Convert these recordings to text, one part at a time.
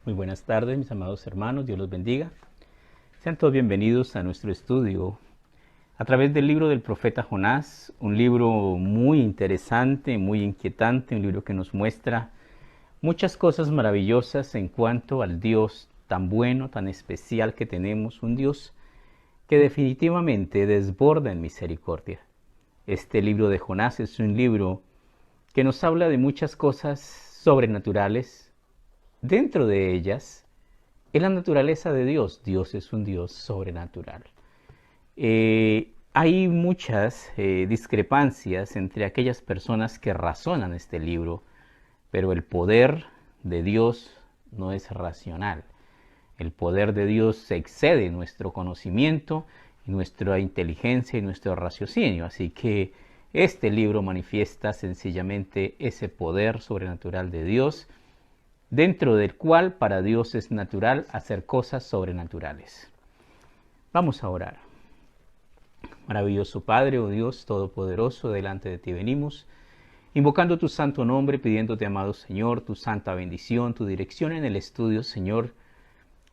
Muy buenas tardes, mis amados hermanos, Dios los bendiga. Sean todos bienvenidos a nuestro estudio a través del libro del profeta Jonás, un libro muy interesante, muy inquietante, un libro que nos muestra muchas cosas maravillosas en cuanto al Dios tan bueno, tan especial que tenemos, un Dios que definitivamente desborda en misericordia. Este libro de Jonás es un libro que nos habla de muchas cosas sobrenaturales. Dentro de ellas es la naturaleza de Dios. Dios es un Dios sobrenatural. Hay muchas discrepancias entre aquellas personas que razonan este libro, pero el poder de Dios no es racional. El poder de Dios excede nuestro conocimiento, nuestra inteligencia y nuestro raciocinio. Así que este libro manifiesta sencillamente ese poder sobrenatural de Dios, dentro del cual para Dios es natural hacer cosas sobrenaturales. Vamos a orar. Maravilloso Padre, oh Dios Todopoderoso, delante de ti venimos, invocando tu santo nombre, pidiéndote, amado Señor, tu santa bendición, tu dirección en el estudio, Señor,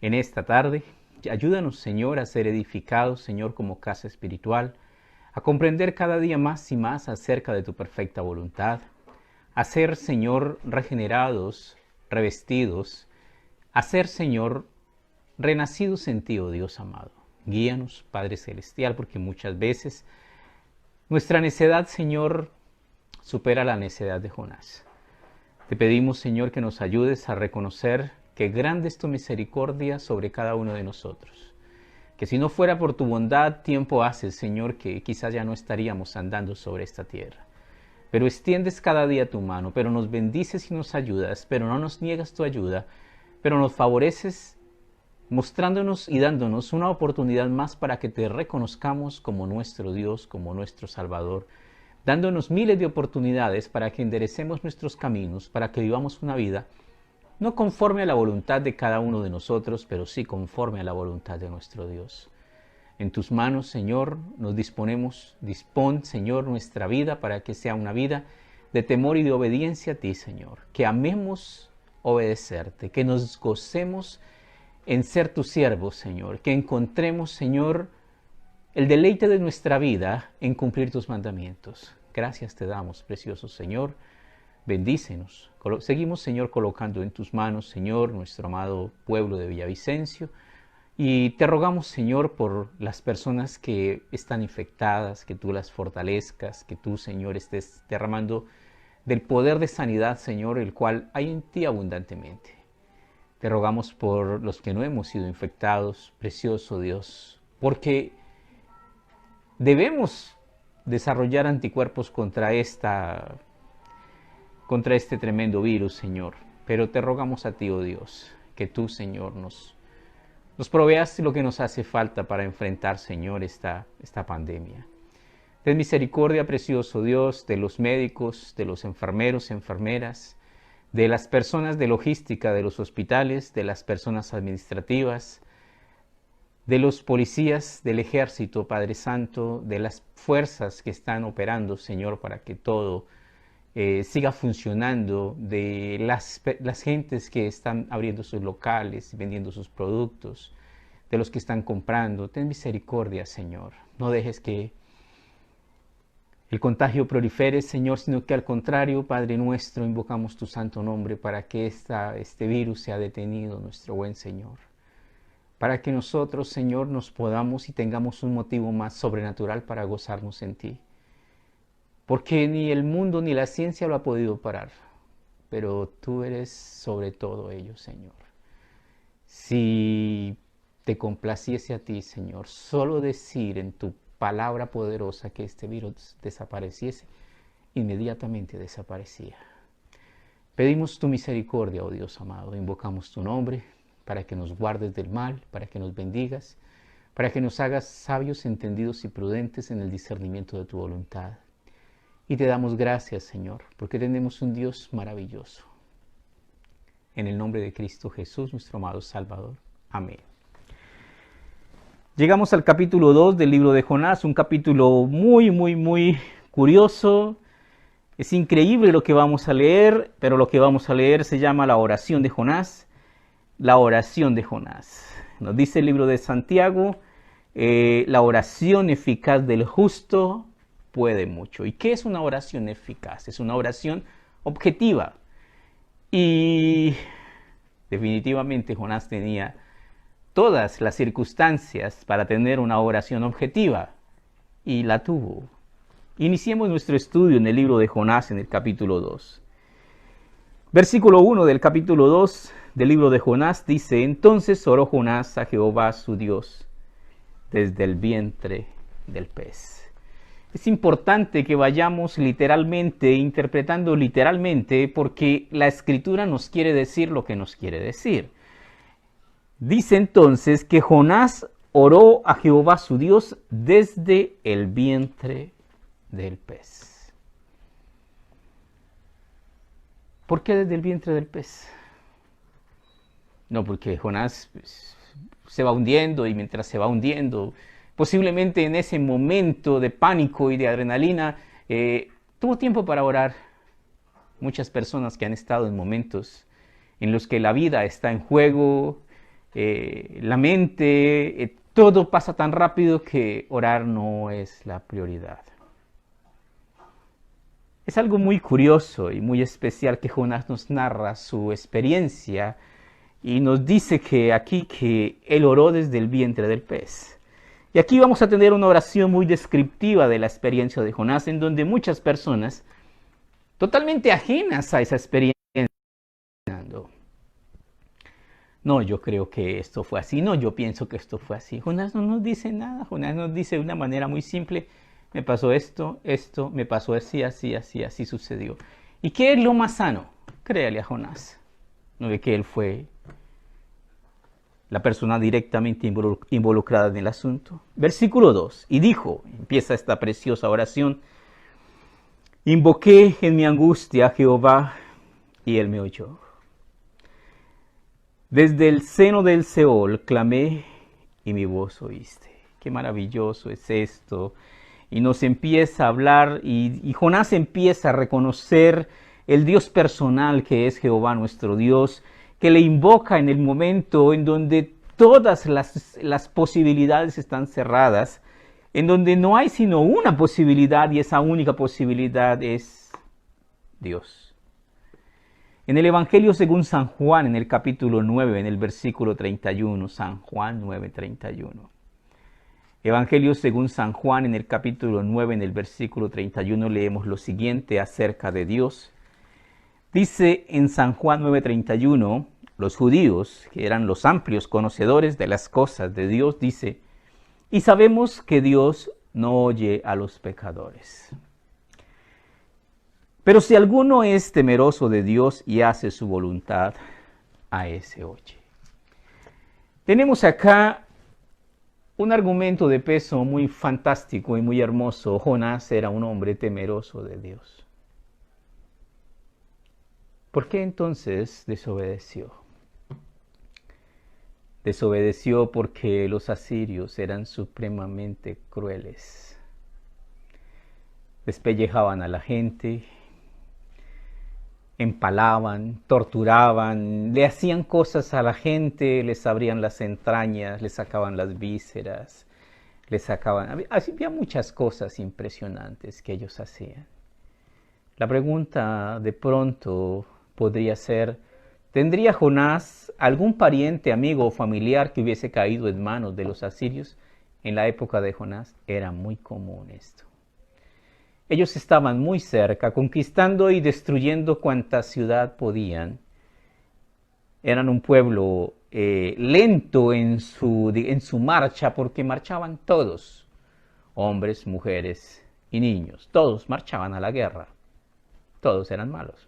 en esta tarde. Ayúdanos, Señor, a ser edificados, Señor, como casa espiritual, a comprender cada día más y más acerca de tu perfecta voluntad, a ser, Señor, regenerados, revestidos, a ser, Señor, renacidos en ti, oh Dios amado. Guíanos, Padre Celestial, porque muchas veces nuestra necedad, Señor, supera la necedad de Jonás. Te pedimos, Señor, que nos ayudes a reconocer que grande es tu misericordia sobre cada uno de nosotros. Que si no fuera por tu bondad, tiempo hace, Señor, que quizás ya no estaríamos andando sobre esta tierra. Pero extiendes cada día tu mano, pero nos bendices y nos ayudas, pero no nos niegas tu ayuda, pero nos favoreces mostrándonos y dándonos una oportunidad más para que te reconozcamos como nuestro Dios, como nuestro Salvador, dándonos miles de oportunidades para que enderecemos nuestros caminos, para que vivamos una vida no conforme a la voluntad de cada uno de nosotros, pero sí conforme a la voluntad de nuestro Dios. En tus manos, Señor, nos disponemos, dispón, Señor, nuestra vida para que sea una vida de temor y de obediencia a ti, Señor. Que amemos obedecerte, que nos gocemos en ser tus siervos, Señor. Que encontremos, Señor, el deleite de nuestra vida en cumplir tus mandamientos. Gracias te damos, precioso Señor. Bendícenos. Seguimos, Señor, colocando en tus manos, Señor, nuestro amado pueblo de Villavicencio. Y te rogamos, Señor, por las personas que están infectadas, que tú las fortalezcas, que tú, Señor, estés derramando del poder de sanidad, Señor, el cual hay en ti abundantemente. Te rogamos por los que no hemos sido infectados, precioso Dios, porque debemos desarrollar anticuerpos contra este tremendo virus, Señor. Pero te rogamos a ti, oh Dios, que tú, Señor, nos proveas lo que nos hace falta para enfrentar, Señor, esta pandemia. Ten misericordia, precioso Dios, de los médicos, de los enfermeros, enfermeras, de las personas de logística de los hospitales, de las personas administrativas, de los policías del ejército, Padre Santo, de las fuerzas que están operando, Señor, para que todo siga funcionando, de las gentes que están abriendo sus locales y vendiendo sus productos, de los que están comprando. Ten misericordia, Señor. No dejes que el contagio prolifere, Señor, sino que al contrario, Padre nuestro, invocamos tu santo nombre para que este virus sea detenido, nuestro buen Señor. Para que nosotros, Señor, nos podamos y tengamos un motivo más sobrenatural para gozarnos en ti. Porque ni el mundo ni la ciencia lo ha podido parar, pero tú eres sobre todo ello, Señor. Si te complaciese a ti, Señor, solo decir en tu palabra poderosa que este virus desapareciese, inmediatamente desaparecía. Pedimos tu misericordia, oh Dios amado, invocamos tu nombre para que nos guardes del mal, para que nos bendigas, para que nos hagas sabios, entendidos y prudentes en el discernimiento de tu voluntad. Y te damos gracias, Señor, porque tenemos un Dios maravilloso. En el nombre de Cristo Jesús, nuestro amado Salvador. Amén. Llegamos al capítulo 2 del libro de Jonás, un capítulo muy curioso. Es increíble lo que vamos a leer, pero lo que vamos a leer se llama la oración de Jonás. la oración de Jonás. Nos dice el libro de Santiago, la oración eficaz del justo puede mucho. ¿Y qué es una oración eficaz? Es una oración objetiva. Y definitivamente Jonás tenía todas las circunstancias para tener una oración objetiva y la tuvo. Iniciemos nuestro estudio en el libro de Jonás en el capítulo 2. Versículo 1 del capítulo 2 del libro de Jonás dice: Entonces oró Jonás a Jehová su Dios desde el vientre del pez. Es importante que vayamos literalmente, interpretando literalmente, porque la escritura nos quiere decir lo que nos quiere decir. Dice entonces que Jonás oró a Jehová su Dios desde el vientre del pez. ¿Por qué desde el vientre del pez? No, porque Jonás se va hundiendo, y mientras se va hundiendo, posiblemente en ese momento de pánico y de adrenalina, tuvo tiempo para orar. Muchas personas que han estado en momentos en los que la vida está en juego, la mente, todo pasa tan rápido que orar no es la prioridad. Es algo muy curioso y muy especial que Jonás nos narra su experiencia y nos dice que aquí que él oró desde el vientre del pez. Y aquí vamos a tener una oración muy descriptiva de la experiencia de Jonás, en donde muchas personas totalmente ajenas a esa experiencia, no, yo creo que esto fue así, no, yo pienso que esto fue así. Jonás no nos dice nada, Jonás nos dice de una manera muy simple: me pasó esto, me pasó así, así sucedió. ¿Y qué es lo más sano? Créale a Jonás. No ve que él fue la persona directamente involucrada en el asunto. Versículo 2. Y dijo, empieza esta preciosa oración: invoqué en mi angustia a Jehová, y él me oyó. Desde el seno del Seol clamé, y mi voz oíste. Qué maravilloso es esto. Y nos empieza a hablar, y Jonás empieza a reconocer el Dios personal que es Jehová nuestro Dios, que le invoca en el momento en donde todas las posibilidades están cerradas, en donde no hay sino una posibilidad, y esa única posibilidad es Dios. En el Evangelio según San Juan, en el capítulo 9, en el versículo 31, San Juan 9, 31. Evangelio según San Juan, en el capítulo 9, en el versículo 31, leemos lo siguiente acerca de Dios. Dice en San Juan 9:31, los judíos, que eran los amplios conocedores de las cosas de Dios, dice: y sabemos que Dios no oye a los pecadores. Pero si alguno es temeroso de Dios y hace su voluntad, a ese oye. Tenemos acá un argumento de peso muy fantástico y muy hermoso. Jonás era un hombre temeroso de Dios. ¿Por qué entonces desobedeció? Desobedeció porque los asirios eran supremamente crueles. Despellejaban a la gente, empalaban, torturaban, le hacían cosas a la gente, les abrían las entrañas, les sacaban las vísceras, les sacaban... Había muchas cosas impresionantes que ellos hacían. La pregunta de pronto podría ser: ¿tendría Jonás algún pariente, amigo o familiar que hubiese caído en manos de los asirios? En la época de Jonás era muy común esto. Ellos estaban muy cerca, conquistando y destruyendo cuanta ciudad podían. Eran un pueblo lento en su marcha, porque marchaban todos, hombres, mujeres y niños. Todos marchaban a la guerra. Todos eran malos.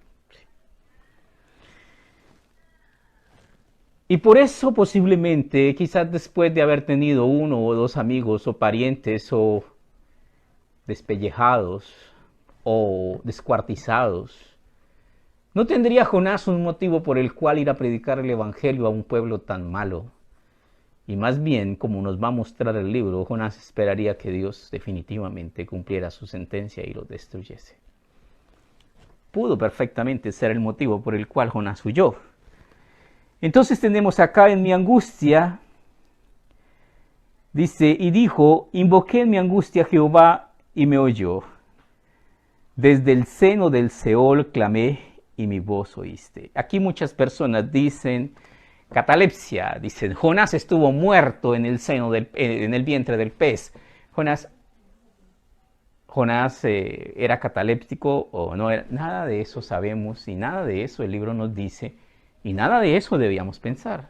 Y por eso posiblemente, quizás después de haber tenido uno o dos amigos o parientes o despellejados o descuartizados, no tendría Jonás un motivo por el cual ir a predicar el evangelio a un pueblo tan malo. Y más bien, como nos va a mostrar el libro, Jonás esperaría que Dios definitivamente cumpliera su sentencia y lo destruyese. Pudo perfectamente ser el motivo por el cual Jonás huyó. Entonces tenemos acá en mi angustia, dice, y dijo, invoqué en mi angustia a Jehová y me oyó. Desde el seno del Seol clamé y mi voz oíste. Aquí muchas personas dicen catalepsia, dicen Jonás estuvo muerto en el seno en el vientre del pez. Jonás era cataléptico o no era, nada de eso sabemos y nada de eso el libro nos dice y nada de eso debíamos pensar.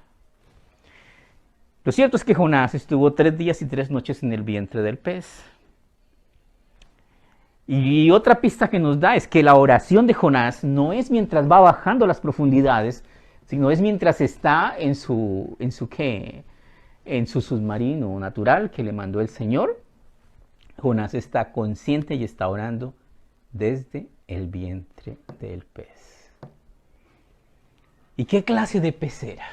Lo cierto es que Jonás estuvo 3 días y 3 noches en el vientre del pez. Y otra pista que nos da es que la oración de Jonás no es mientras va bajando las profundidades, sino es mientras está en su submarino natural que le mandó el Señor. Jonás está consciente y está orando desde el vientre del pez. ¿Y qué clase de pez era?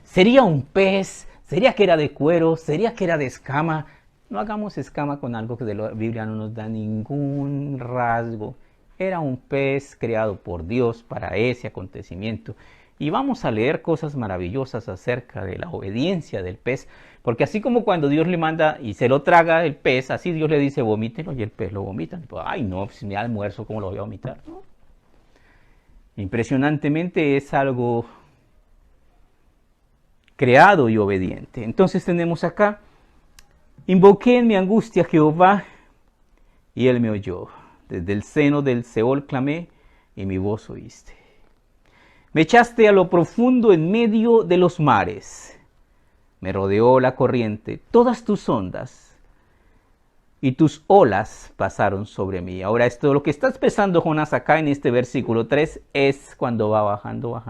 ¿Sería un pez? ¿Sería que era de cuero? ¿Sería que era de escama? No hagamos escama con algo que de la Biblia no nos da ningún rasgo. Era un pez creado por Dios para ese acontecimiento. Y vamos a leer cosas maravillosas acerca de la obediencia del pez. Porque así como cuando Dios le manda y se lo traga el pez, así Dios le dice vomítelo y el pez lo vomita. Ay no, si me da almuerzo, ¿cómo lo voy a vomitar? ¿No? Impresionantemente es algo creado y obediente. Entonces tenemos acá, invoqué en mi angustia a Jehová y él me oyó. Desde el seno del Seol clamé y mi voz oíste. Me echaste a lo profundo en medio de los mares. Me rodeó la corriente, todas tus ondas y tus olas pasaron sobre mí. Ahora esto, lo que está expresando Jonás acá en este versículo 3 es cuando va bajando.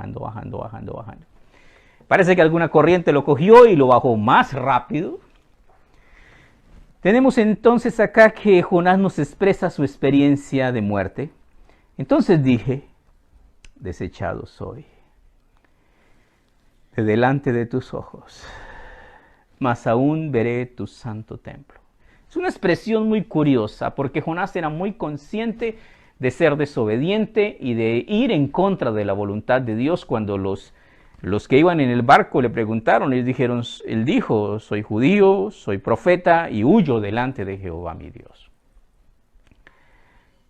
Parece que alguna corriente lo cogió y lo bajó más rápido. Tenemos entonces acá que Jonás nos expresa su experiencia de muerte. Entonces dije, desechado soy de delante de tus ojos, mas aún veré tu santo templo. Es una expresión muy curiosa porque Jonás era muy consciente de ser desobediente y de ir en contra de la voluntad de Dios. Cuando los que iban en el barco le preguntaron, ellos dijeron, él dijo, soy judío, soy profeta y huyo delante de Jehová mi Dios.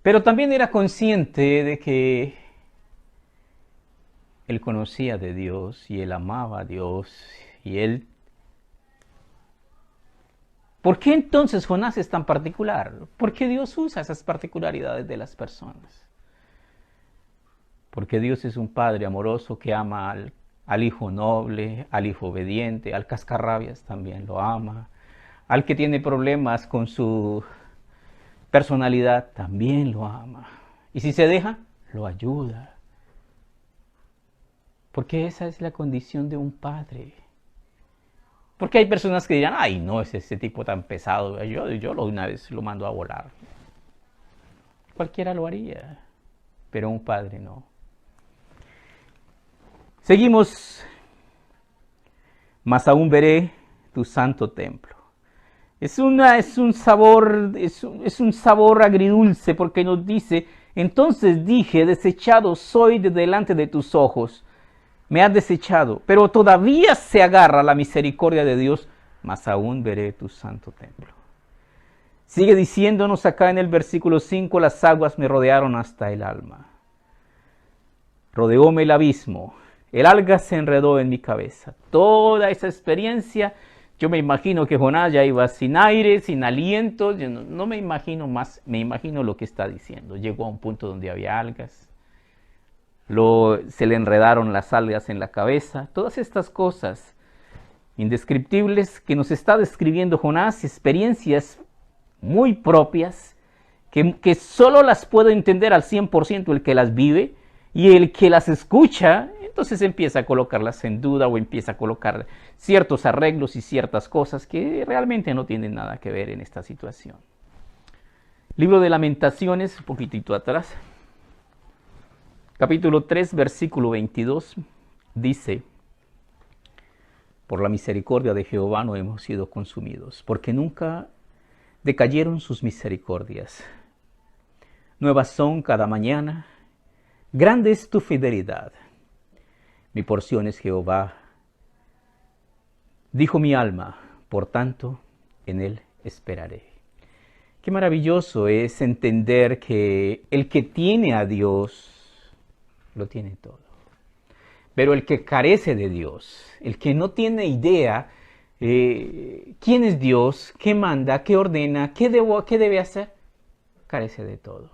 Pero también era consciente de que él conocía de Dios y él amaba a Dios y él... ¿Por qué entonces Jonás es tan particular? Porque Dios usa esas particularidades de las personas. Porque Dios es un Padre amoroso que ama al hijo noble, al hijo obediente, al cascarrabias también lo ama, al que tiene problemas con su personalidad también lo ama. Y si se deja, lo ayuda. Porque esa es la condición de un padre. Porque hay personas que dirán, ay, no, es ese tipo tan pesado, yo una vez lo mando a volar. Cualquiera lo haría, pero un padre no. Seguimos, mas aún veré tu santo templo. Es un sabor agridulce porque nos dice, entonces dije, desechado soy de delante de tus ojos. Me has desechado, pero todavía se agarra la misericordia de Dios, mas aún veré tu santo templo. Sigue diciéndonos acá en el versículo 5, las aguas me rodearon hasta el alma. Rodeóme el abismo, el alga se enredó en mi cabeza. Toda esa experiencia, yo me imagino que Jonás ya iba sin aire, sin aliento, yo no me imagino más, me imagino lo que está diciendo. Llegó a un punto donde había algas. Se le enredaron las algas en la cabeza, todas estas cosas indescriptibles que nos está describiendo Jonás, experiencias muy propias, que solo las puede entender al 100% el que las vive, y el que las escucha, entonces empieza a colocarlas en duda o empieza a colocar ciertos arreglos y ciertas cosas que realmente no tienen nada que ver en esta situación. Libro de Lamentaciones, un poquitito atrás. Capítulo 3, versículo 22, dice, por la misericordia de Jehová no hemos sido consumidos, porque nunca decayeron sus misericordias. Nuevas son cada mañana, grande es tu fidelidad. Mi porción es Jehová. Dijo mi alma, por tanto, en él esperaré. Qué maravilloso es entender que el que tiene a Dios, lo tiene todo. Pero el que carece de Dios, el que no tiene idea quién es Dios, qué manda, qué ordena, qué debe hacer, carece de todo.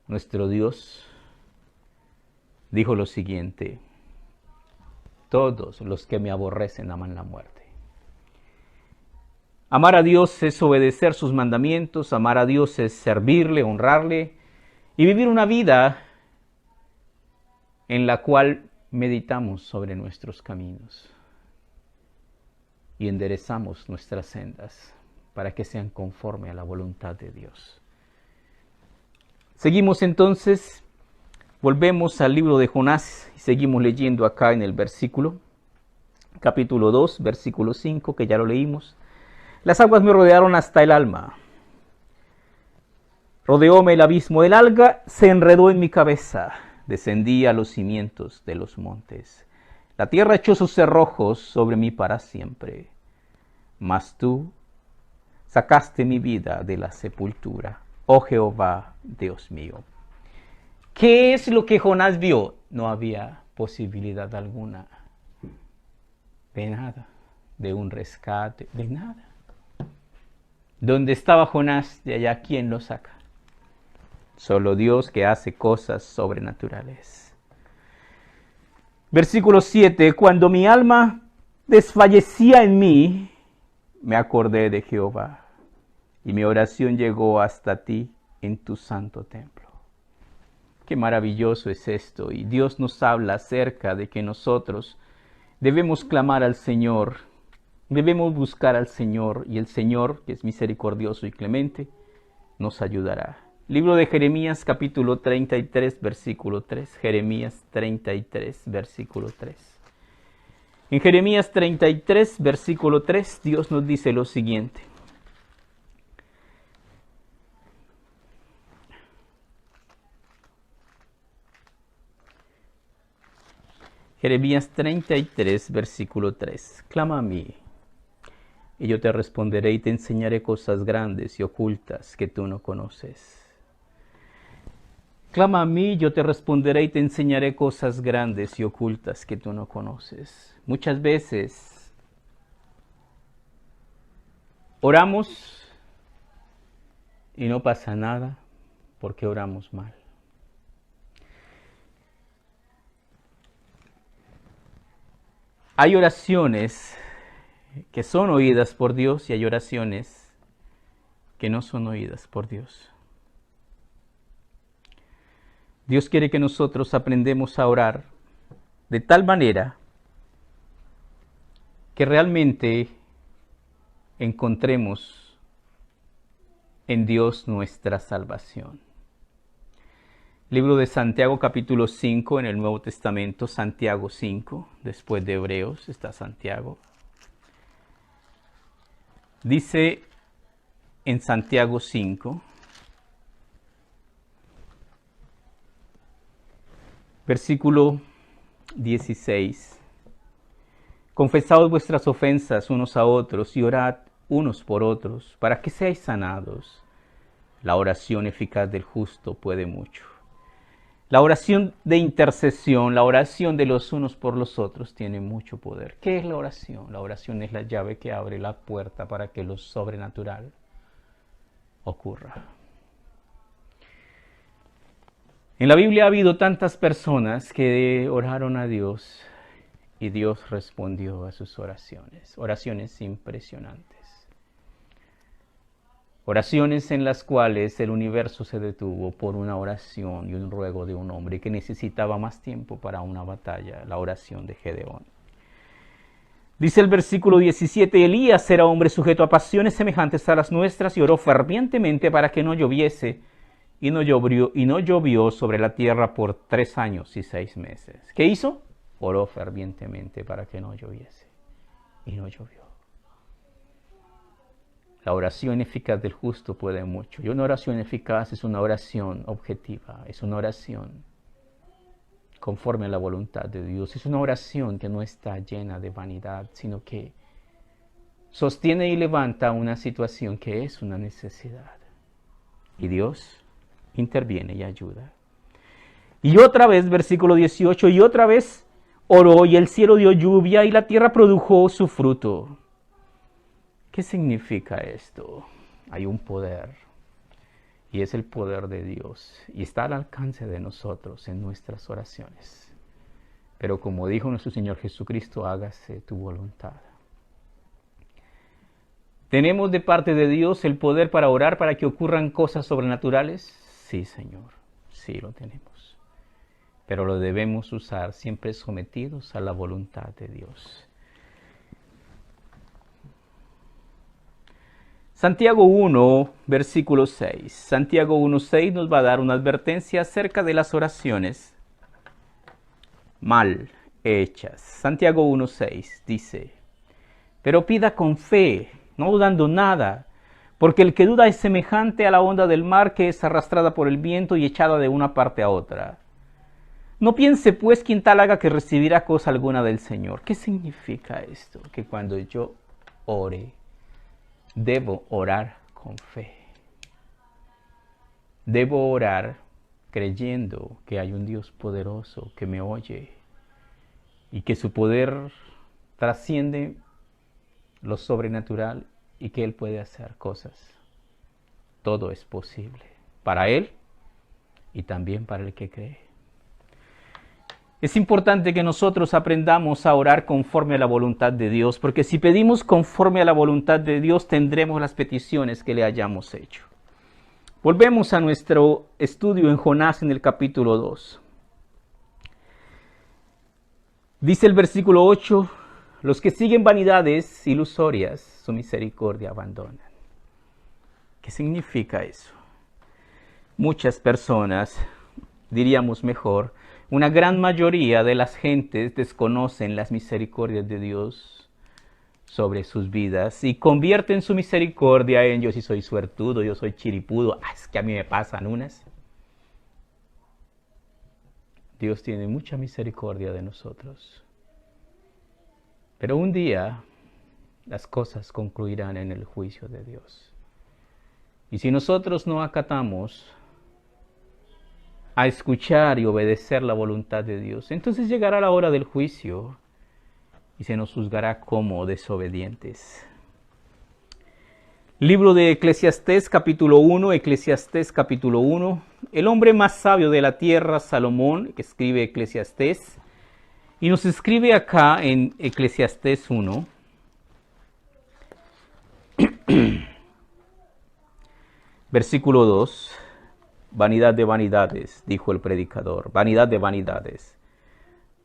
Nuestro Dios dijo lo siguiente: todos los que me aborrecen aman la muerte. Amar a Dios es obedecer sus mandamientos, amar a Dios es servirle, honrarle y vivir una vida en la cual meditamos sobre nuestros caminos y enderezamos nuestras sendas para que sean conforme a la voluntad de Dios. Seguimos entonces, volvemos al libro de Jonás y seguimos leyendo acá en el versículo, capítulo 2, versículo 5, que ya lo leímos. Las aguas me rodearon hasta el alma. Rodeóme el abismo, el alga se enredó en mi cabeza. Descendí a los cimientos de los montes. La tierra echó sus cerrojos sobre mí para siempre. Mas tú sacaste mi vida de la sepultura, oh Jehová, Dios mío. ¿Qué es lo que Jonás vio? No había posibilidad alguna de nada, de un rescate, de nada. ¿Dónde estaba Jonás? De allá, ¿quién lo saca? Solo Dios, que hace cosas sobrenaturales. Versículo 7. Cuando mi alma desfallecía en mí, me acordé de Jehová, y mi oración llegó hasta ti en tu santo templo. Qué maravilloso es esto, y Dios nos habla acerca de que nosotros debemos clamar al Señor, debemos buscar al Señor, y el Señor, que es misericordioso y clemente, nos ayudará. Libro de Jeremías, capítulo 33, versículo 3. Jeremías 33, versículo 3. En Jeremías 33, versículo 3, Dios nos dice lo siguiente. Jeremías 33, versículo 3. Clama a mí, y yo te responderé y te enseñaré cosas grandes y ocultas que tú no conoces. Clama a mí, yo te responderé y te enseñaré cosas grandes y ocultas que tú no conoces. Muchas veces oramos y no pasa nada porque oramos mal. Hay oraciones que son oídas por Dios y hay oraciones que no son oídas por Dios. Dios quiere que nosotros aprendamos a orar de tal manera que realmente encontremos en Dios nuestra salvación. Libro de Santiago, capítulo 5, en el Nuevo Testamento, Santiago 5, después de Hebreos está Santiago. Dice en Santiago 5, versículo 16. Confesaos vuestras ofensas unos a otros y orad unos por otros para que seáis sanados. La oración eficaz del justo puede mucho. La oración de intercesión, la oración de los unos por los otros tiene mucho poder. ¿Qué es la oración? La oración es la llave que abre la puerta para que lo sobrenatural ocurra. En la Biblia ha habido tantas personas que oraron a Dios y Dios respondió a sus oraciones. Oraciones impresionantes. Oraciones en las cuales el universo se detuvo por una oración y un ruego de un hombre que necesitaba más tiempo para una batalla, la oración de Gedeón. Dice el versículo 17, Elías era hombre sujeto a pasiones semejantes a las nuestras y oró fervientemente para que no lloviese. Y no llovió sobre la tierra por 3 años y 6 meses. ¿Qué hizo? Oró fervientemente para que no lloviese. Y no llovió. La oración eficaz del justo puede mucho. Y una oración eficaz es una oración objetiva. Es una oración conforme a la voluntad de Dios. Es una oración que no está llena de vanidad, sino que sostiene y levanta una situación que es una necesidad. Y Dios interviene y ayuda. Y otra vez, versículo 18, y otra vez oró y el cielo dio lluvia y la tierra produjo su fruto. ¿Qué significa esto? Hay un poder, y es el poder de Dios, y está al alcance de nosotros en nuestras oraciones. Pero como dijo nuestro Señor Jesucristo, hágase tu voluntad. ¿Tenemos de parte de Dios el poder para orar para que ocurran cosas sobrenaturales? Sí, Señor, sí lo tenemos. Pero lo debemos usar siempre sometidos a la voluntad de Dios. Santiago 1, versículo 6. Santiago 1:6 nos va a dar una advertencia acerca de las oraciones mal hechas. Santiago 1:6 dice, pero pida con fe, no dudando nada, porque el que duda es semejante a la onda del mar que es arrastrada por el viento y echada de una parte a otra. No piense pues quien tal haga que recibirá cosa alguna del Señor. ¿Qué significa esto? Que cuando yo ore, debo orar con fe. Debo orar creyendo que hay un Dios poderoso que me oye y que su poder trasciende lo sobrenatural y que Él puede hacer cosas. Todo es posible para Él y también para el que cree. Es importante que nosotros aprendamos a orar conforme a la voluntad de Dios, porque si pedimos conforme a la voluntad de Dios, tendremos las peticiones que le hayamos hecho. Volvemos a nuestro estudio en Jonás en el capítulo 2. Dice el versículo 8, los que siguen vanidades ilusorias, su misericordia abandonan. ¿Qué significa eso? Muchas personas, diríamos mejor, una gran mayoría de las gentes desconocen las misericordias de Dios sobre sus vidas y convierten su misericordia en yo sí soy suertudo, yo soy chiripudo, es que a mí me pasan unas. Dios tiene mucha misericordia de nosotros. Pero un día las cosas concluirán en el juicio de Dios. Y si nosotros no acatamos a escuchar y obedecer la voluntad de Dios, entonces llegará la hora del juicio y se nos juzgará como desobedientes. Libro de Eclesiastés capítulo 1, Eclesiastés capítulo 1. El hombre más sabio de la tierra, Salomón, que escribe Eclesiastés, y nos escribe acá en Eclesiastés 1, versículo 2. Vanidad de vanidades, dijo el predicador, vanidad de vanidades,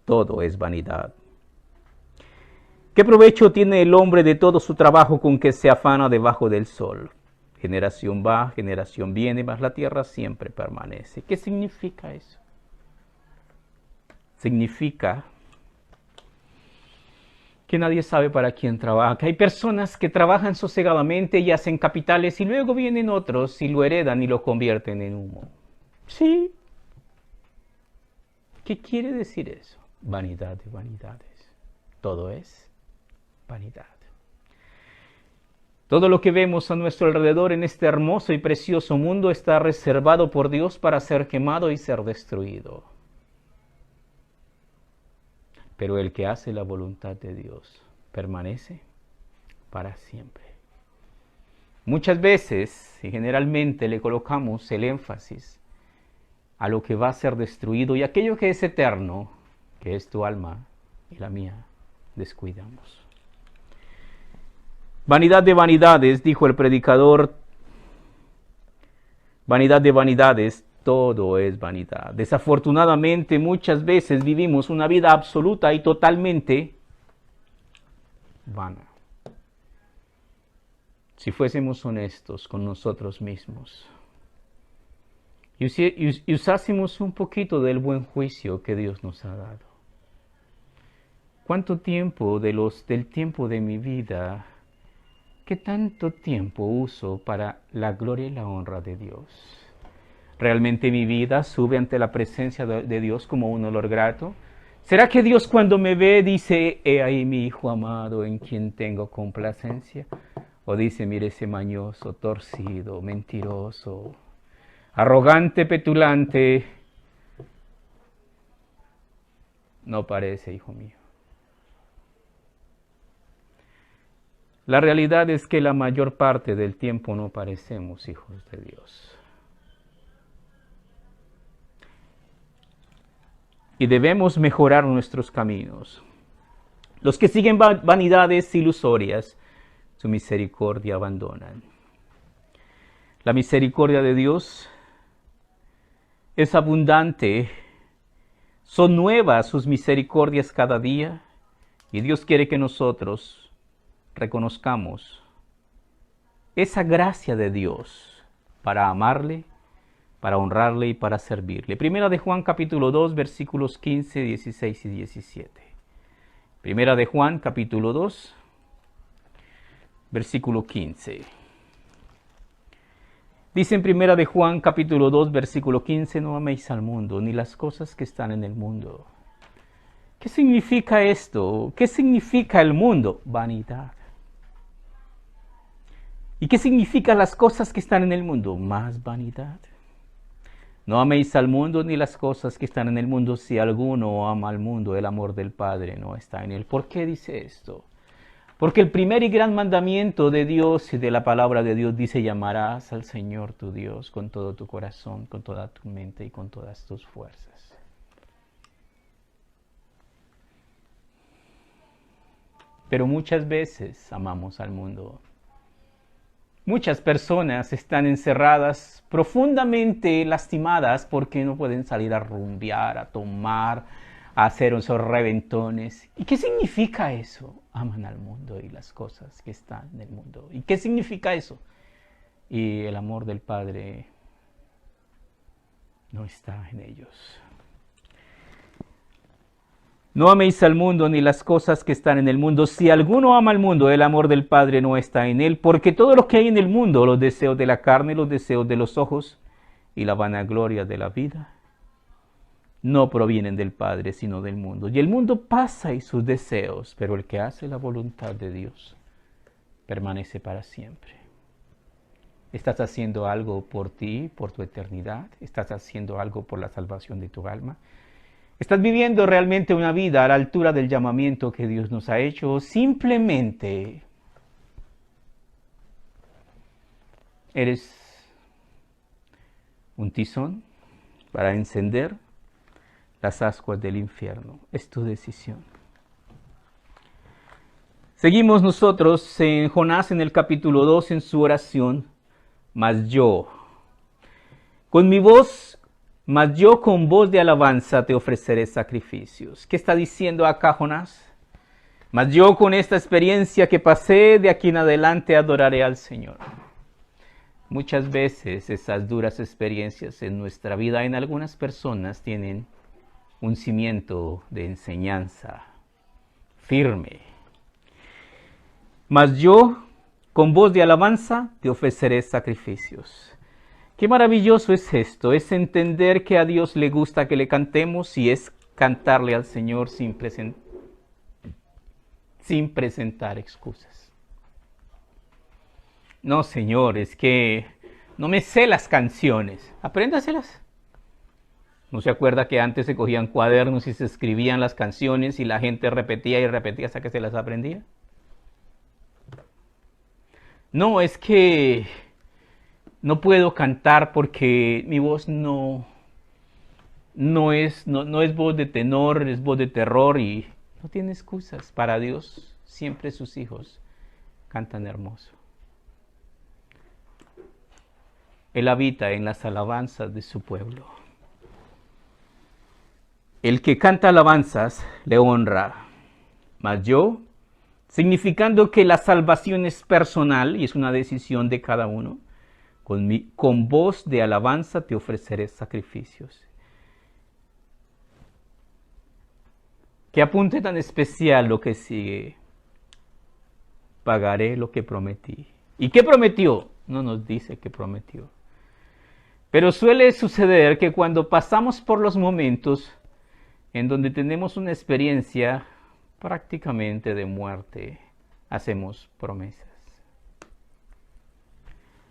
todo es vanidad. ¿Qué provecho tiene el hombre de todo su trabajo con que se afana debajo del sol? Generación va, generación viene, mas la tierra siempre permanece. ¿Qué significa eso? Significa que nadie sabe para quién trabaja, que hay personas que trabajan sosegadamente y hacen capitales y luego vienen otros y lo heredan y lo convierten en humo. Sí. ¿Qué quiere decir eso? Vanidad de vanidades. Todo es vanidad. Todo lo que vemos a nuestro alrededor en este hermoso y precioso mundo está reservado por Dios para ser quemado y ser destruido. Pero el que hace la voluntad de Dios permanece para siempre. Muchas veces y generalmente le colocamos el énfasis a lo que va a ser destruido y aquello que es eterno, que es tu alma y la mía, descuidamos. Vanidad de vanidades, dijo el predicador, vanidad de vanidades, todo es vanidad. Desafortunadamente, muchas veces vivimos una vida absoluta y totalmente vana. Si fuésemos honestos con nosotros mismos y usásemos un poquito del buen juicio que Dios nos ha dado. ¿Cuánto tiempo del tiempo de mi vida, qué tanto tiempo uso para la gloria y la honra de Dios? ¿Realmente mi vida sube ante la presencia de Dios como un olor grato? ¿Será que Dios cuando me ve dice, he ahí mi hijo amado en quien tengo complacencia? O dice, mire ese mañoso, torcido, mentiroso, arrogante, petulante, no parece hijo mío. La realidad es que la mayor parte del tiempo no parecemos hijos de Dios. Y debemos mejorar nuestros caminos. Los que siguen vanidades ilusorias, su misericordia abandonan. La misericordia de Dios es abundante, son nuevas sus misericordias cada día, y Dios quiere que nosotros reconozcamos esa gracia de Dios para amarle, para honrarle y para servirle. Primera de Juan capítulo 2 versículos 15, 16 y 17. Primera de Juan capítulo 2 versículo 15. Dice en Primera de Juan capítulo 2 versículo 15, no améis al mundo ni las cosas que están en el mundo. ¿Qué significa esto? ¿Qué significa el mundo? Vanidad. ¿Y qué significan las cosas que están en el mundo? Más vanidad. No améis al mundo ni las cosas que están en el mundo. Si alguno ama al mundo, el amor del Padre no está en él. ¿Por qué dice esto? Porque el primer y gran mandamiento de Dios y de la palabra de Dios dice, llamarás al Señor tu Dios con todo tu corazón, con toda tu mente y con todas tus fuerzas. Pero muchas veces amamos al mundo. Muchas personas están encerradas, profundamente lastimadas porque no pueden salir a rumbear, a tomar, a hacer esos reventones. ¿Y qué significa eso? Aman al mundo y las cosas que están en el mundo. ¿Y qué significa eso? Y el amor del Padre no está en ellos. No améis al mundo ni las cosas que están en el mundo. Si alguno ama al mundo, el amor del Padre no está en él. Porque todo lo que hay en el mundo, los deseos de la carne, los deseos de los ojos y la vanagloria de la vida, no provienen del Padre, sino del mundo. Y el mundo pasa y sus deseos, pero el que hace la voluntad de Dios permanece para siempre. ¿Estás haciendo algo por ti, por tu eternidad? ¿Estás haciendo algo por la salvación de tu alma? ¿Estás viviendo realmente una vida a la altura del llamamiento que Dios nos ha hecho? ¿O simplemente eres un tizón para encender las ascuas del infierno? Es tu decisión. Seguimos nosotros en Jonás en el capítulo 2 en su oración. Mas yo, con mi voz, mas yo con voz de alabanza te ofreceré sacrificios. ¿Qué está diciendo acá Jonás? Mas yo con esta experiencia que pasé, de aquí en adelante adoraré al Señor. Muchas veces esas duras experiencias en nuestra vida en algunas personas tienen un cimiento de enseñanza firme. Mas yo con voz de alabanza te ofreceré sacrificios. Qué maravilloso es esto, es entender que a Dios le gusta que le cantemos y es cantarle al Señor sin presentar excusas. No, Señor, es que no me sé las canciones. Apréndaselas. ¿No se acuerda que antes se cogían cuadernos y se escribían las canciones y la gente repetía y repetía hasta que se las aprendía? No, es que no puedo cantar porque mi voz no es voz de tenor, es voz de terror y no tiene excusas. Para Dios, siempre sus hijos cantan hermoso. Él habita en las alabanzas de su pueblo. El que canta alabanzas le honra. Mas yo, significando que la salvación es personal y es una decisión de cada uno, con voz de alabanza te ofreceré sacrificios. Qué apunte tan especial lo que sigue. Pagaré lo que prometí. ¿Y qué prometió? No nos dice qué prometió. Pero suele suceder que cuando pasamos por los momentos en donde tenemos una experiencia prácticamente de muerte, hacemos promesas.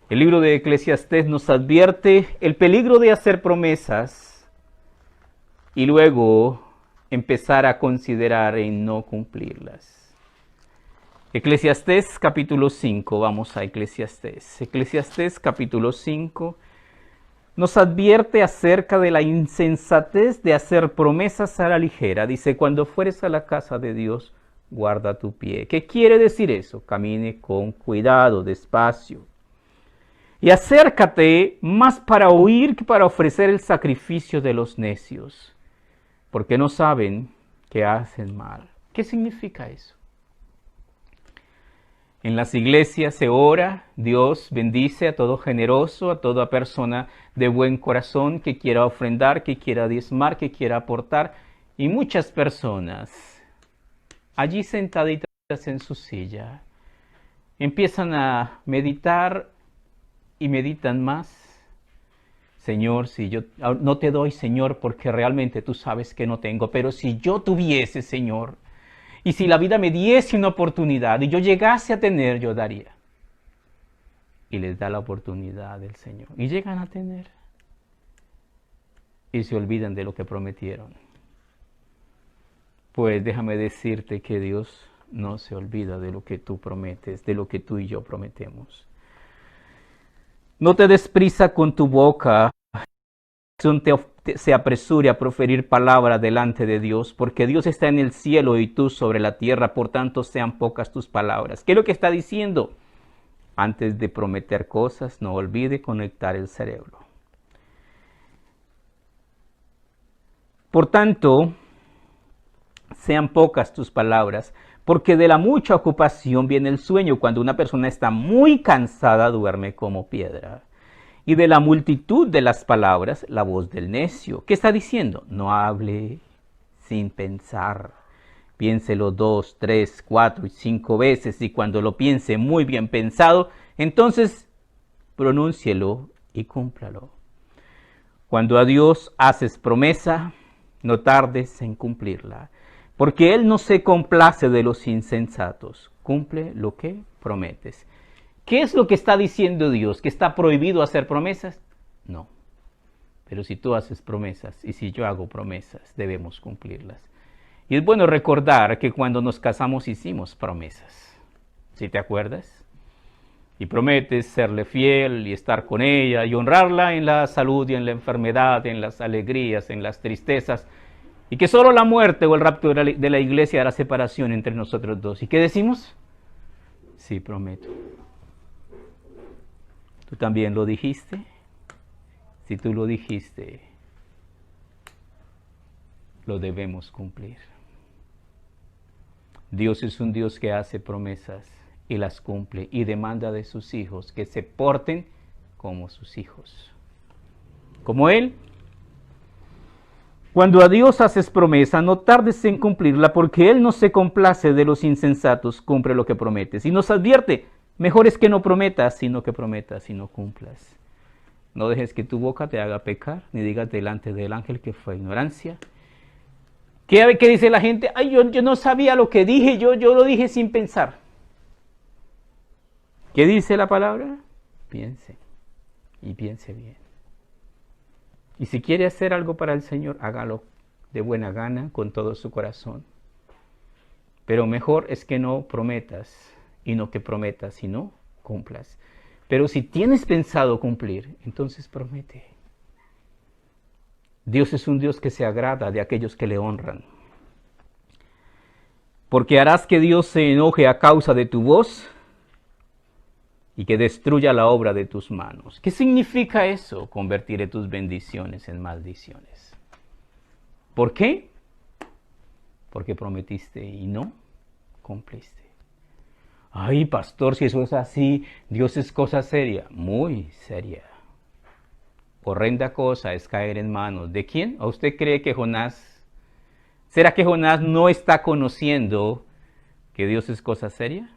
El libro de Eclesiastés nos advierte el peligro de hacer promesas y luego empezar a considerar en no cumplirlas. Eclesiastés capítulo 5, vamos a Eclesiastés. Eclesiastés capítulo 5 nos advierte acerca de la insensatez de hacer promesas a la ligera. Dice, cuando fueres a la casa de Dios, guarda tu pie. ¿Qué quiere decir eso? Camine con cuidado, despacio. Y acércate más para oír que para ofrecer el sacrificio de los necios, porque no saben que hacen mal. ¿Qué significa eso? En las iglesias se ora, Dios bendice a todo generoso, a toda persona de buen corazón que quiera ofrendar, que quiera diezmar, que quiera aportar. Y muchas personas, allí sentaditas en su silla, empiezan a meditar y meditan más. Señor, si yo no te doy, Señor, porque realmente tú sabes que no tengo, pero si yo tuviese, Señor, y si la vida me diese una oportunidad y yo llegase a tener, yo daría. Y les da la oportunidad del Señor. Y llegan a tener. Y se olvidan de lo que prometieron. Pues déjame decirte que Dios no se olvida de lo que tú prometes, de lo que tú y yo prometemos. No te des prisa con tu boca, se apresure a proferir palabra delante de Dios, porque Dios está en el cielo y tú sobre la tierra, por tanto sean pocas tus palabras. ¿Qué es lo que está diciendo? Antes de prometer cosas, no olvide conectar el cerebro. Por tanto, sean pocas tus palabras, porque de la mucha ocupación viene el sueño. Cuando una persona está muy cansada, duerme como piedra. Y de la multitud de las palabras, la voz del necio. ¿Qué está diciendo? No hable sin pensar. Piénselo 2, 3, 4 y 5 veces, y cuando lo piense muy bien pensado, entonces pronúncielo y cúmplalo. Cuando a Dios haces promesa, no tardes en cumplirla, porque Él no se complace de los insensatos. Cumple lo que prometes. ¿Qué es lo que está diciendo Dios? ¿Que está prohibido hacer promesas? No. Pero si tú haces promesas y si yo hago promesas, debemos cumplirlas. Y es bueno recordar que cuando nos casamos hicimos promesas. ¿Sí te acuerdas? Y prometes serle fiel y estar con ella y honrarla en la salud y en la enfermedad, en las alegrías, en las tristezas. Y que solo la muerte o el rapto de la iglesia hará separación entre nosotros dos. ¿Y qué decimos? Sí, prometo. ¿Tú también lo dijiste? Si tú lo dijiste, lo debemos cumplir. Dios es un Dios que hace promesas y las cumple y demanda de sus hijos que se porten como sus hijos. Como Él. Cuando a Dios haces promesa, no tardes en cumplirla, porque Él no se complace de los insensatos, cumple lo que prometes. Y nos advierte, mejor es que no prometas, sino que prometas y no cumplas. No dejes que tu boca te haga pecar, ni digas delante del ángel que fue ignorancia. ¿Qué dice la gente? Ay, yo no sabía lo que dije, yo lo dije sin pensar. ¿Qué dice la palabra? Piense, y piense bien. Y si quiere hacer algo para el Señor, hágalo de buena gana, con todo su corazón. Pero mejor es que no prometas, y no que prometas y no cumplas. Pero si tienes pensado cumplir, entonces promete. Dios es un Dios que se agrada de aquellos que le honran. Porque harás que Dios se enoje a causa de tu voz y que destruya la obra de tus manos. ¿Qué significa eso? Convertiré tus bendiciones en maldiciones. ¿Por qué? Porque prometiste y no cumpliste. Ay, pastor, si eso es así, Dios es cosa seria. Muy seria. Horrenda cosa es caer en manos. ¿De quién? ¿O usted cree que Jonás? ¿Será que Jonás no está conociendo que Dios es cosa seria?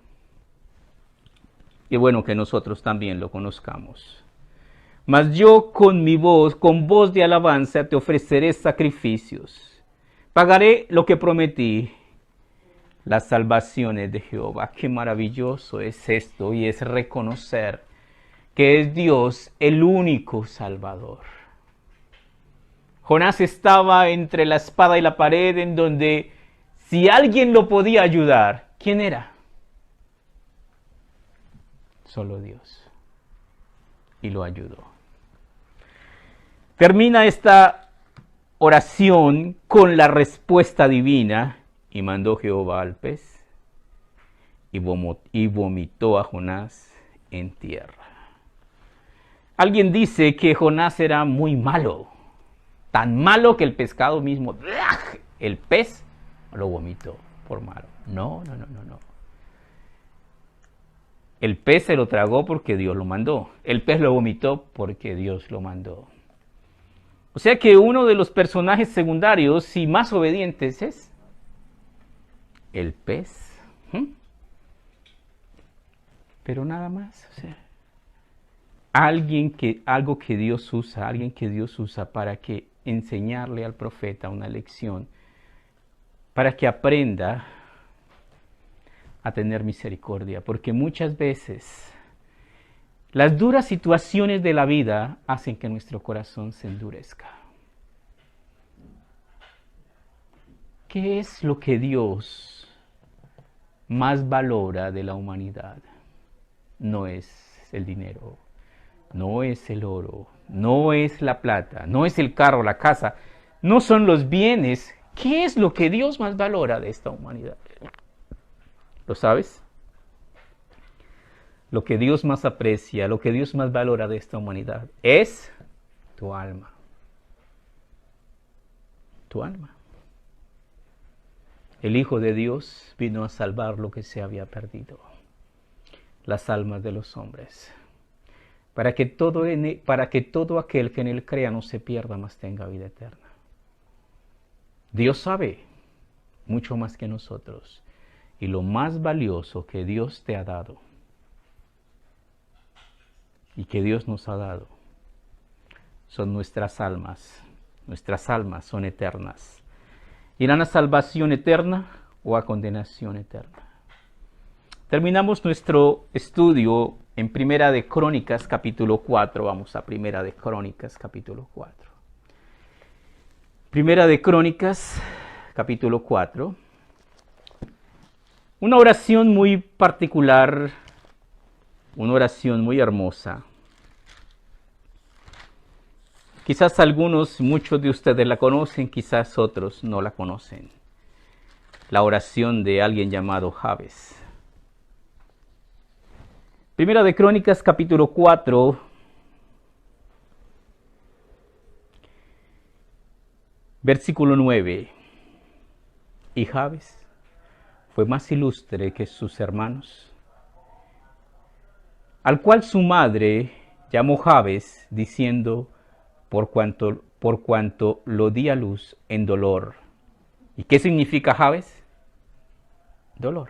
Y bueno, que nosotros también lo conozcamos. Mas yo con voz de alabanza te ofreceré sacrificios. Pagaré lo que prometí, las salvaciones de Jehová. Qué maravilloso es esto, y es reconocer que es Dios el único Salvador. Jonás estaba entre la espada y la pared, en donde si alguien lo podía ayudar, ¿quién era? Solo Dios. Y lo ayudó. Termina esta oración con la respuesta divina: y mandó Jehová al pez y vomitó a Jonás en tierra. Alguien dice que Jonás era muy malo, tan malo que el pescado mismo, el pez, lo vomitó por malo. No. El pez se lo tragó porque Dios lo mandó. El pez lo vomitó porque Dios lo mandó. O sea que uno de los personajes secundarios y más obedientes es el pez. Pero nada más. O sea, algo que Dios usa para que enseñarle al profeta una lección, para que aprenda a tener misericordia, porque muchas veces las duras situaciones de la vida hacen que nuestro corazón se endurezca. ¿Qué es lo que Dios más valora de la humanidad? No es el dinero, no es el oro, no es la plata, no es el carro, la casa, no son los bienes. ¿Qué es lo que Dios más valora de esta humanidad? ¿Lo sabes? Lo que Dios más aprecia, lo que Dios más valora de esta humanidad es tu alma. Tu alma. El Hijo de Dios vino a salvar lo que se había perdido, las almas de los hombres, para que todo aquel que en él crea no se pierda, mas tenga vida eterna. Dios sabe mucho más que nosotros, y lo más valioso que Dios te ha dado y que Dios nos ha dado son nuestras almas. Nuestras almas son eternas. ¿Irán a salvación eterna o a condenación eterna? Terminamos nuestro estudio en Primera de Crónicas, capítulo 4. Vamos a Primera de Crónicas, capítulo 4. Primera de Crónicas, capítulo 4. Una oración muy particular, una oración muy hermosa. Quizás muchos de ustedes la conocen, quizás otros no la conocen. La oración de alguien llamado Jabes. Primera de Crónicas, capítulo 4. Versículo 9. Y Jabes fue más ilustre que sus hermanos, al cual su madre llamó Jabes, diciendo: por cuanto lo di a luz en dolor. ¿Y qué significa Jabes? Dolor.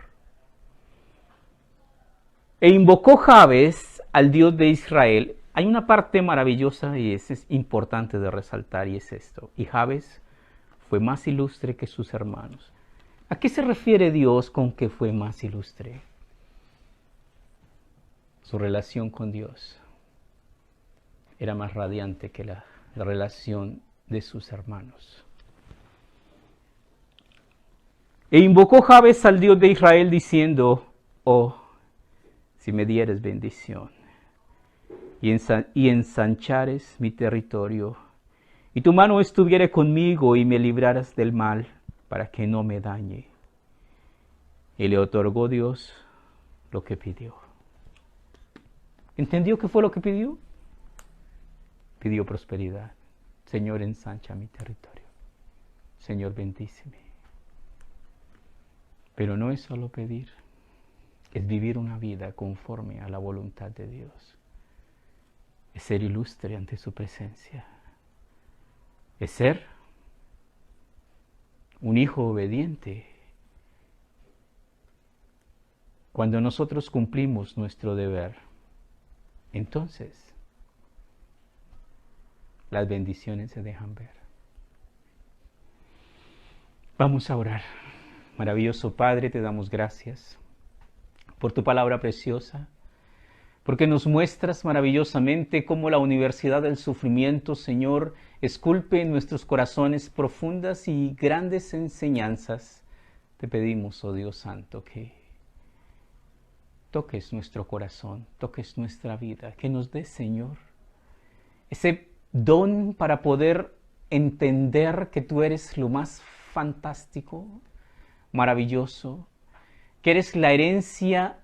E invocó Jabes al Dios de Israel. Hay una parte maravillosa y es importante de resaltar, y es esto: y Jabes fue más ilustre que sus hermanos. ¿A qué se refiere Dios con que fue más ilustre? Su relación con Dios era más radiante que la relación de sus hermanos. E invocó Jabes al Dios de Israel diciendo: oh, si me dieres bendición y ensanchares mi territorio, y tu mano estuviera conmigo y me libraras del mal, para que no me dañe. Y le otorgó Dios lo que pidió. ¿Entendió qué fue lo que pidió? Pidió prosperidad. Señor, ensancha mi territorio. Señor, bendíceme. Pero no es solo pedir, es vivir una vida conforme a la voluntad de Dios. Es ser ilustre ante su presencia. Es ser un hijo obediente. Cuando nosotros cumplimos nuestro deber, entonces las bendiciones se dejan ver. Vamos a orar. Maravilloso Padre, te damos gracias por tu palabra preciosa, porque nos muestras maravillosamente cómo la universidad del sufrimiento, Señor, esculpe en nuestros corazones profundas y grandes enseñanzas. Te pedimos, oh Dios Santo, que toques nuestro corazón, toques nuestra vida, que nos des, Señor, ese don para poder entender que tú eres lo más fantástico, maravilloso, que eres la herencia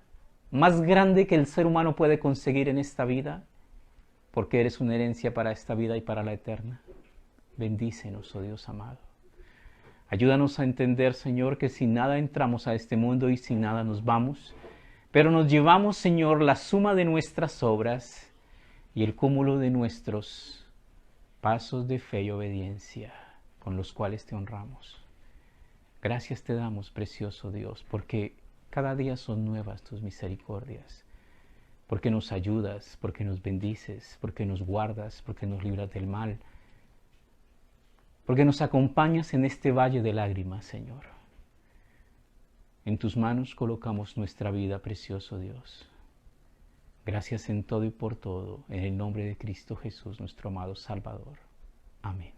más grande que el ser humano puede conseguir en esta vida, porque eres una herencia para esta vida y para la eterna. Bendícenos, oh Dios amado. Ayúdanos a entender, Señor, que sin nada entramos a este mundo y sin nada nos vamos, pero nos llevamos, Señor, la suma de nuestras obras y el cúmulo de nuestros pasos de fe y obediencia con los cuales te honramos. Gracias te damos, precioso Dios, porque cada día son nuevas tus misericordias, porque nos ayudas, porque nos bendices, porque nos guardas, porque nos libras del mal, porque nos acompañas en este valle de lágrimas, Señor. En tus manos colocamos nuestra vida, precioso Dios. Gracias en todo y por todo, en el nombre de Cristo Jesús, nuestro amado Salvador. Amén.